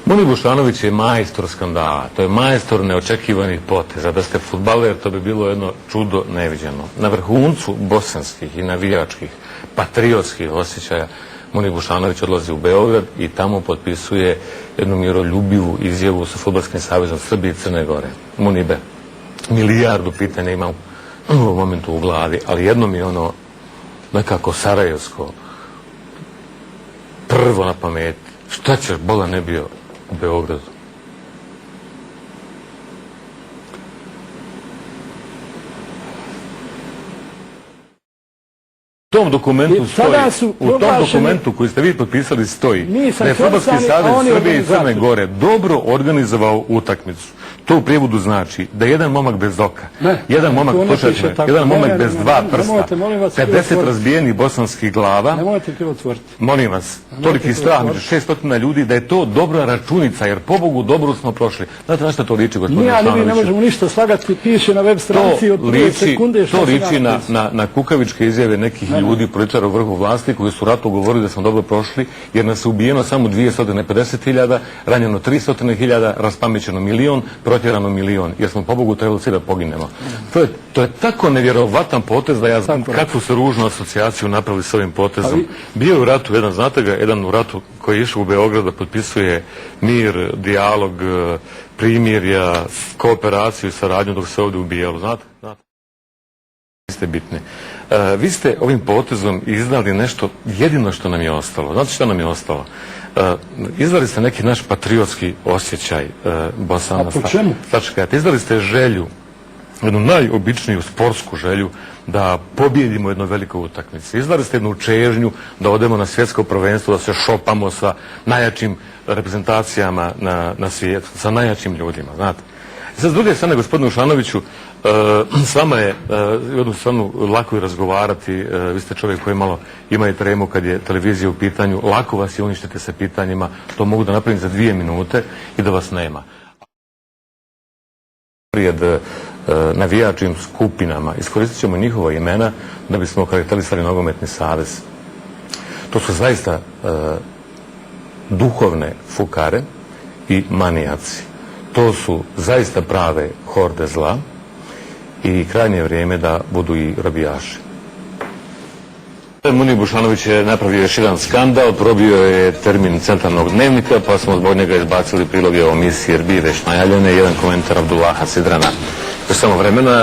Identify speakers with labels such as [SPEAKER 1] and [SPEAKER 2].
[SPEAKER 1] Muni Bušanović je majstor skandala, to je majstor neočekivanih poteza. Da ste fudbaler, to bi bilo jedno čudo neviđeno. Na vrhuncu bosanskih i navijačkih, patriotskih osjećaja Muni Bušanović odlazi u Beograd i tamo potpisuje jednu miroljubivu izjavu sa Fudbalskim savezom Srbije i Crne Gore. Munibe, milijardu pitanja imam u ovom momentu u glavi, ali jedno mi je ono nekako sarajevsko prvo na pameti. Šta ćeš, bola ne bio u Beogradu? U tom dokumentu stoji, u tom dokumentu koji ste vi potpisali stoji da je Fudbalski savez Srbije i Crne Gore dobro organizovao utakmicu. To u prijevodu znači da jedan momak bez oka, jedan momak bez dva prsta, 50 razbijenih bosanskih glava, molim vas, toliki strah među 600 ljudi, da je to dobra računica, jer pobogu dobro smo prošli. Znate na što to liči, gospodine Bušanoviću?
[SPEAKER 2] Mi ne možemo ništa slagati, piše na web stranici od prve sekunde.
[SPEAKER 1] To liči na kukavičke izjave nekih ljudi, političara u vrhu vlasti, koji su ratu govorili da smo dobro prošli, jer nas je ubijeno samo 250.000, ranjeno 300.000, raspamećeno 1.000.000, protjerano 1.000.000, jer smo pobogu trebali svi da poginemo. To je tako nevjerovatan potez da ja znam kakvu se ružnu asocijaciju napravili s ovim potezom. Bio je u ratu jedan, znate ga, jedan u ratu koji je išao u Beograd da potpisuje mir, dijalog, primirja, kooperaciju i saradnju dok se ovdje ubijalo, znate? Niste bitni. Vi ste ovim potezom izdali nešto, jedino što nam je ostalo. Znate što nam je ostalo? Izdali ste neki naš patriotski osjećaj Bosana.
[SPEAKER 2] A po čemu?
[SPEAKER 1] Izdali ste želju, jednu najobičniju sportsku želju da pobjedimo jednu veliku utakmicu. Izdali ste jednu čežnju da odemo na svjetsko prvenstvo, da se šopamo sa najjačim reprezentacijama na svijetu, sa najjačim ljudima, znate. Sad, s druge strane, gospodine Bušanoviću, s vama je jednostavno lako i razgovarati. Vi ste čovjek koji malo ima i tremu kad je televizija u pitanju. Lako vas je uništiti sa pitanjima. To mogu da napravim za 2 minute i da vas nema. Prijed navijačim skupinama iskoristit ćemo njihova imena da bismo okarakterisali nogometni savez. To su zaista duhovne fukare i manijaci. To su zaista prave horde zla i krajnje je vrijeme da budu i robijaši. Muni Bušanović je napravio još jedan skandal, probio je termin centralnog dnevnika, pa smo zbog njega izbacili priloge o misiji jer bi već najavljene, jedan komentar Abdullaha Sidrana. Još samo vremena,